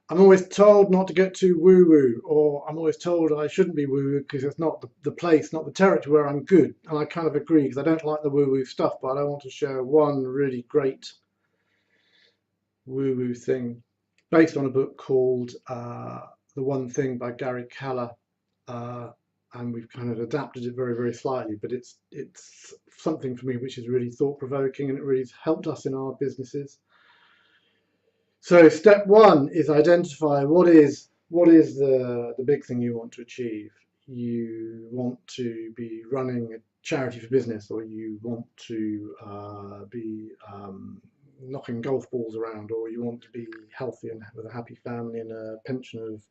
I'm always told not to get too woo-woo, or I'm always told I shouldn't be woo-woo because it's not the place, not the territory where I'm good. And I kind of agree because I don't like the woo-woo stuff, but I want to share one really great woo-woo thing based on a book called The One Thing by Gary Keller. Uh, and we've kind of adapted it very, very slightly, but it's something for me which is really thought-provoking and it really has helped us in our businesses. So step one is identify what is the big thing you want to achieve. You want to be running a charity for business, or you want to be knocking golf balls around, or you want to be healthy and with a happy family and a pension of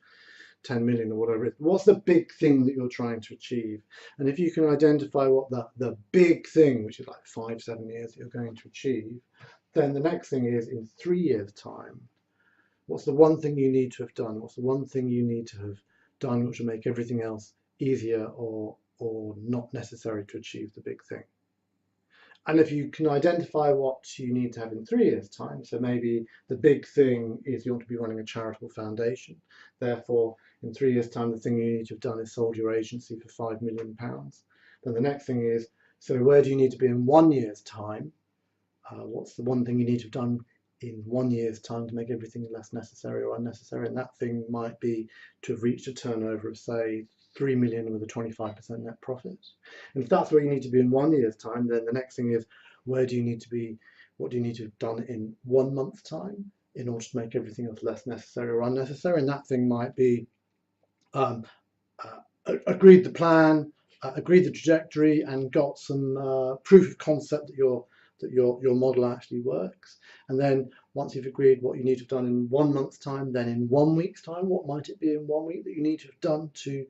10 million or whatever it is. What's the big thing that you're trying to achieve? And if you can identify what the big thing, which is like 5-7 years that you're going to achieve, then the next thing is in 3 years' time, what's the one thing you need to have done? What's the one thing you need to have done which will make everything else easier or not necessary to achieve the big thing? And if you can identify what you need to have in 3 years' time, so maybe the big thing is you want to be running a charitable foundation. Therefore, in 3 years' time, the thing you need to have done is sold your agency for £5 million. Then the next thing is, so where do you need to be in 1 year's time? What's the one thing you need to have done in 1 year's time to make everything less necessary or unnecessary? And that thing might be to have reached a turnover of, say, 3 million with a 25% net profit. And if that's where you need to be in 1 year's time, then the next thing is, where do you need to be? What do you need to have done in 1 month's time in order to make everything else less necessary or unnecessary? And that thing might be agreed the plan, agreed the trajectory, and got some proof of concept that your model actually works. And then once you've agreed what you need to have done in 1 month's time, then in 1 week's time, what might it be in 1 week that you need to have done to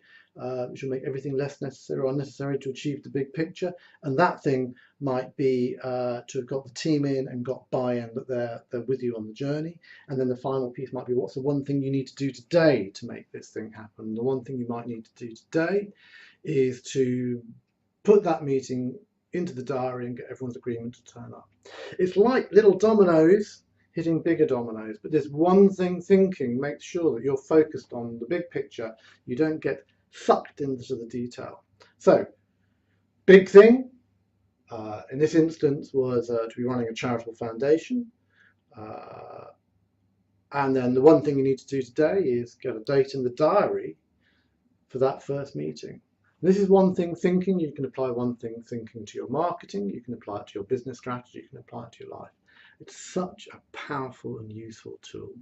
which will make everything less necessary or unnecessary to achieve the big picture? And that thing might be to have got the team in and got buy-in that they're with you on the journey. And then the final piece might be, what's the one thing you need to do today to make this thing happen? The one thing you might need to do today is to put that meeting into the diary and get everyone's agreement to turn up. It's like little dominoes hitting bigger dominoes, but this one thing thinking makes sure that you're focused on the big picture. You don't get sucked into the detail. So, big thing in this instance was to be running a charitable foundation. And then the one thing you need to do today is get a date in the diary for that first meeting. This is one thing thinking. You can apply one thing thinking to your marketing, you can apply it to your business strategy, you can apply it to your life. It's such a powerful and useful tool.